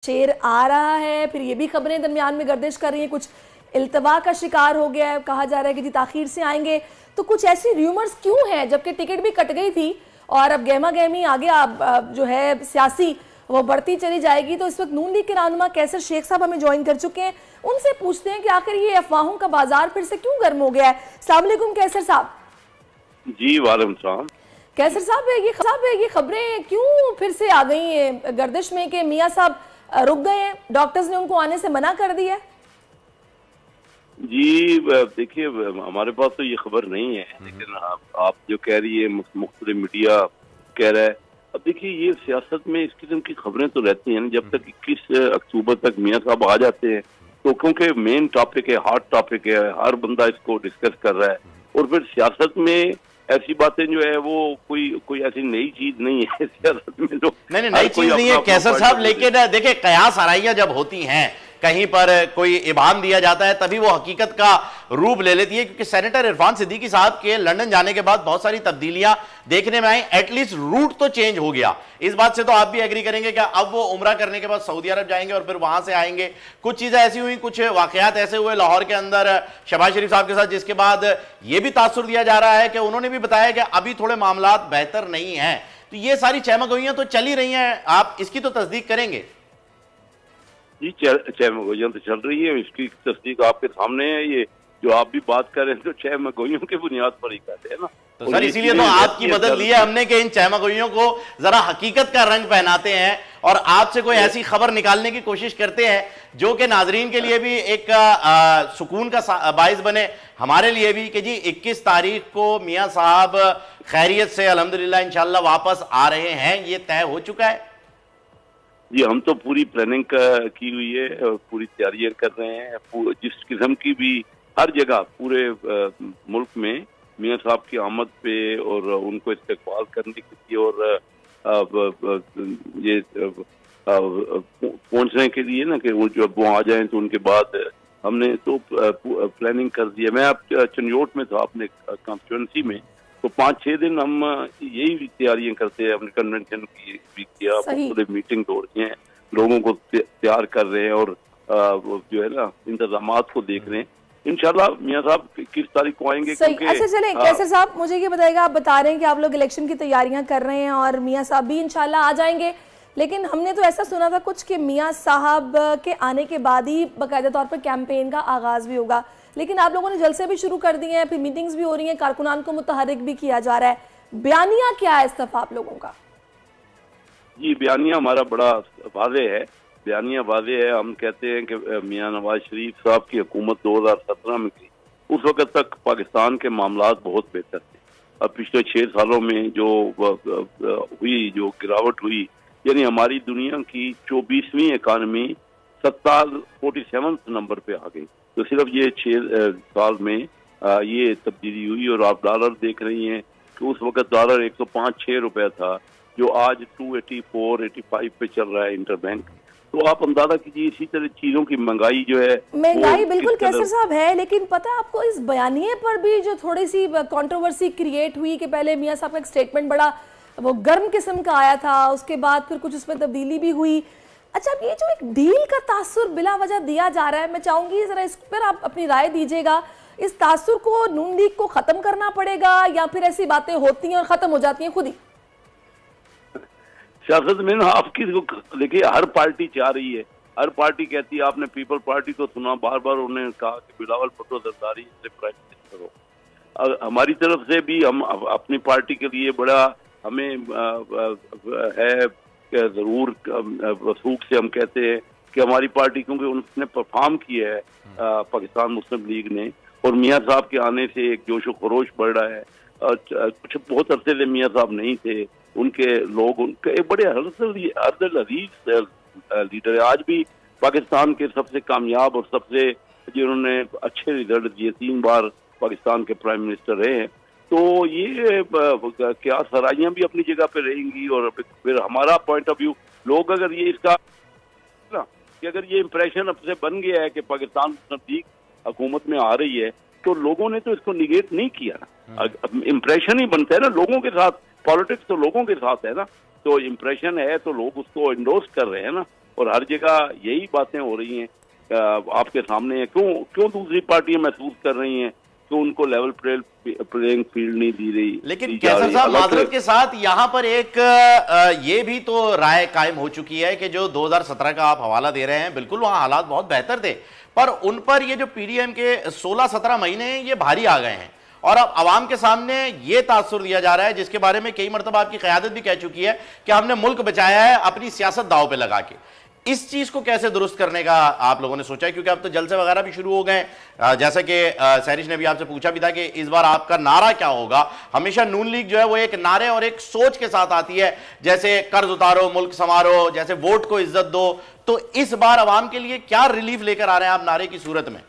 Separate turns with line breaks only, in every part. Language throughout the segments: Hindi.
शेर आ रहा है, फिर ये भी खबरें दरमियान में गर्दिश कर रही हैं, कुछ इल्तवा का शिकार हो गया है, कहा जा रहा है कि जी ताखीर से आएंगे। तो कुछ ऐसी र्यूमर्स क्यों हैं, जबकि टिकट भी कट गई थी और अब गहमा गहमी आगे जो है सियासी वो बढ़ती चली जाएगी। तो इस वक्त नून लीग के रहनुमा कैसर शेख साहब हमें ज्वाइन कर चुके हैं, उनसे पूछते हैं कि आखिर ये अफवाहों का बाजार फिर से क्यों गर्म हो गया है। अस्सलाम वालेकुम कैसर साहब।
जी वालेकुम सलाम।
कैसर साहब ये खबरें क्यों फिर से आ गई हैं गर्दिश में कि मियां साहब रुक गए हैं, डॉक्टर्स ने उनको आने से मना कर दिया है?
जी देखिए, हमारे पास तो ये खबर नहीं है, लेकिन आप जो कह रही है मुख्तलिफ मीडिया कह रहा है। अब देखिए, ये सियासत में इस किस्म की खबरें तो रहती हैं। जब तक 21 अक्टूबर तक मियां साहब आ जाते हैं तो क्योंकि मेन टॉपिक है, हॉट टॉपिक है, हर बंदा इसको डिस्कस कर रहा है। और फिर सियासत में ऐसी बातें जो है वो कोई ऐसी नई चीज नहीं है सियासत में। जो
नहीं नई चीज नहीं है कैसर साहब, लेकिन देखिए कयास आराइयां जब होती हैं, कहीं पर कोई इबाम दिया जाता है, तभी वो हकीकत का रूप ले लेती है। क्योंकि सेनेटर इरफान सिद्दीकी साहब के लंदन जाने के बाद बहुत सारी तब्दीलियां देखने में आई, एटलीस्ट रूट तो चेंज हो गया। इस बात से तो आप भी एग्री करेंगे कि अब वो उम्रा करने के बाद सऊदी अरब जाएंगे और फिर वहां से आएंगे। कुछ चीजें ऐसी हुई, कुछ वाकयात ऐसे हुए लाहौर के अंदर शहबाज शरीफ साहब के साथ, जिसके बाद यह भी तासुर दिया जा रहा है कि उन्होंने भी बताया कि अभी थोड़े मामला बेहतर नहीं है। तो ये सारी चहमगोइयां तो चल ही रही हैं, आप इसकी तो तस्दीक करेंगे?
जी चहमगोइयां तो चल रही है, इसकी तस्दीक आपके सामने है। ये जो आप भी बात कर रहे हैं तो चहमगोइयों के बुनियाद पर ही कहते हैं ना।
तो सर इसीलिए तो आपकी मदद ली है हमने कि इन चहमगोइयों को जरा हकीकत का रंग पहनाते हैं और आपसे कोई ऐसी खबर निकालने की कोशिश करते हैं जो कि नाजरीन के लिए भी एक सुकून का बाइस बने, हमारे लिए भी, कि जी 21 तारीख को मियां साहब खैरियत से अल्हम्दुलिल्लाह इंशाअल्लाह वापस आ रहे हैं। ये तय हो चुका है?
जी हम तो पूरी प्लानिंग की हुई है, पूरी तैयारियां कर रहे हैं। जिस किस्म की भी हर जगह पूरे मुल्क में मियां साहब की आमद पे और उनको इस्तेकबाल करने के लिए और ये पहुंचने के लिए ना कि वो जब वो आ जाएं तो उनके बाद हमने तो प्लानिंग कर दी है। मैं अब चंडियोट में था अपने कॉन्स्टिट्यूंसी में, तो 5-6 दिन हम यही तैयारियां करते हैं। हमने कन्वेंशन की भी किया, पूरे मीटिंग तोड़ते हैं, लोगों को तैयार कर रहे हैं और जो है ना इंतजामात को देख रहे हैं। इंशाल्लाह मियां साहब किस तारीख को आएंगे।
अच्छा चले कैसर साहब, मुझे ये बताइएगा, आप बता रहे हैं कि आप लोग इलेक्शन की तैयारियां कर रहे हैं और मियां साहब भी इंशाल्लाह आ जाएंगे, लेकिन हमने तो ऐसा सुना था कुछ कि मियां साहब के आने के बाद ही बाकायदा तौर पर कैंपेन का आगाज भी होगा, लेकिन आप लोगों ने जलसे भी शुरू कर दिए हैं, फिर मीटिंग्स भी हो रही हैं, कारकुनान को मुतहरिक भी किया जा रहा है। बयानिया क्या है इस दफा आप लोगों का?
जी बयानिया हमारा बड़ा वाज़े है, बयानिया वाज़े है। हम कहते हैं कि मियां नवाज शरीफ साहब की हुकूमत 2017 में की, उस वक्त तक पाकिस्तान के मामलात बहुत बेहतर थे। अब पिछले 6 सालों में जो हुई, जो गिरावट हुई, यानी हमारी दुनिया की 24वीं इकानमी 47 नंबर पे आ गई। तो सिर्फ ये 6 साल में ये तब्दीली हुई। और आप डॉलर देख रही हैं कि उस वक्त डॉलर 105-6 रुपए था, जो आज 284-85 पे चल रहा है इंटरबैंक। तो आप अंदाजा कीजिए इसी तरह चीजों की महंगाई जो है,
महंगाई बिल्कुल कैसर साहब है, लेकिन पता है आपको इस बयानिए पर भी जो थोड़ी सी कंट्रोवर्सी क्रिएट हुई कि पहले मियां साहब का एक स्टेटमेंट बड़ा वो गर्म किस्म का आया था, उसके बाद फिर कुछ उसमें तब्दीली भी हुई। अच्छा, अब ये जो एक डील का तासुर बिला वजह दिया जा रहा है, मैं चाहूंगी जरा इस पर आप अपनी राय दीजिएगा। इस तासुर को नून लीग को खत्म करना पड़ेगा या फिर ऐसी बातें होती हैं और खत्म हो जाती हैं खुद ही?
सियासत में ना आपकी देखिए, हर पार्टी चाह रही है, हर पार्टी कहती है। आपने पीपल पार्टी को सुना, बार बार उन्होंने कहा कि बिलावल भुट्टो जरदारी से प्राइम मिनिस्टर हो। हमारी तरफ से भी हम अपनी पार्टी के लिए बड़ा हमें है जरूर वसूख से हम कहते हैं कि हमारी पार्टी, क्योंकि उन्होंने परफॉर्म किया है पाकिस्तान मुस्लिम लीग ने, और मियां साहब के आने से एक जोश व खरोश बढ़ रहा है। कुछ बहुत अरसे से मियां साहब नहीं थे, उनके लोग उनके एक बड़े हरदल अजीज लीडर है। आज भी पाकिस्तान के सबसे कामयाब और सबसे जिन्होंने अच्छे रिजल्ट दिए, 3 बार पाकिस्तान के प्राइम मिनिस्टर रहे हैं। तो ये क्या सराइयां भी अपनी जगह पे रहेंगी। और फिर हमारा पॉइंट ऑफ व्यू, लोग अगर ये इसका ना कि अगर ये इम्प्रेशन अब से बन गया है कि पाकिस्तान नजदीक हुकूमत में आ रही है, तो लोगों ने तो इसको निगेट नहीं किया ना। इम्प्रेशन ही बनता है ना लोगों के साथ, पॉलिटिक्स तो लोगों के साथ है ना, तो इम्प्रेशन है तो लोग उसको इंडोर्स कर रहे हैं ना। और हर जगह यही बातें हो रही हैं आपके सामने है। क्यों दूसरी पार्टियां महसूस कर रही हैं कि उनको लेवल प्लेइंग फील्ड नहीं दी रही।
लेकिन कैसर साहब माजरत के साथ यहां पर एक ये भी तो राय कायम हो चुकी है कि जो 2017 का आप हवाला दे रहे हैं, बिल्कुल वहां हालात बहुत बेहतर थे, पर उन पर ये जो पीडीएम के 16-17 महीने हैं ये भारी आ गए हैं और अब आवाम के सामने ये तासुर दिया जा रहा है, जिसके बारे में कई मरतबा आपकी क़यादत भी कह चुकी है कि हमने मुल्क बचाया है अपनी सियासत दांव पे लगा के। इस चीज को कैसे दुरुस्त करने का आप लोगों ने सोचा है? क्योंकि अब तो जलसे वगैरह भी शुरू हो गए, जैसा कि सैरिश ने भी आपसे पूछा भी था कि इस बार आपका नारा क्या होगा। हमेशा नून लीग जो है वो एक नारे और एक सोच के साथ आती है, जैसे कर्ज उतारो, मुल्क संवारो, जैसे वोट को इज्जत दो। तो इस बार अवाम के लिए क्या रिलीफ लेकर आ रहे हैं आप नारे की सूरत में?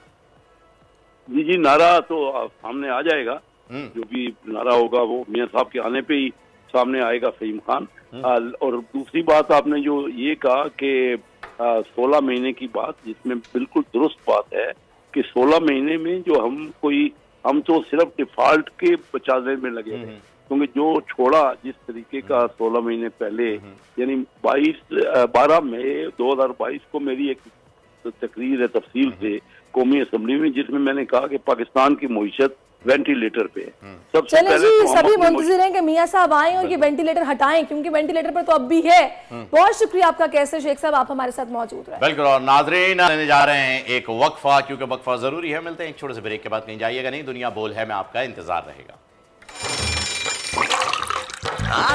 जी, नारा तो सामने आ जाएगा, जो भी नारा होगा वो मियां साहब के आने पे ही सामने आएगा, फहीम खान। और दूसरी बात आपने जो ये कहा कि 16 महीने की बात, जिसमें बिल्कुल दुरुस्त बात है कि 16 महीने में जो हम तो सिर्फ डिफॉल्ट के बचाने में लगे थे, क्योंकि जो छोड़ा जिस तरीके का 16 महीने पहले, यानी 12 मई 2022 को मेरी एक तकरीर है तफसील से कौमी असम्बली में, जिसमें मैंने कहा कि पाकिस्तान की मईशत वेंटिलेटर पे है। सबसे
चले
पहले
जी,
तो
सभी मुंतजिर हैं कि मियां साहब आए और ये वेंटिलेटर हटाएं, क्योंकि वेंटिलेटर पर तो अब भी है। बहुत शुक्रिया आपका कैसर शेख साहब, आप हमारे साथ मौजूद रहे।
बिल्कुल। और नाजरीन लेने जा रहे हैं एक वक्फा, क्योंकि वक्फा जरूरी है। मिलते हैं एक छोटे से ब्रेक के बाद, कहीं जाइएगा नहीं, दुनिया बोल है में आपका इंतजार रहेगा।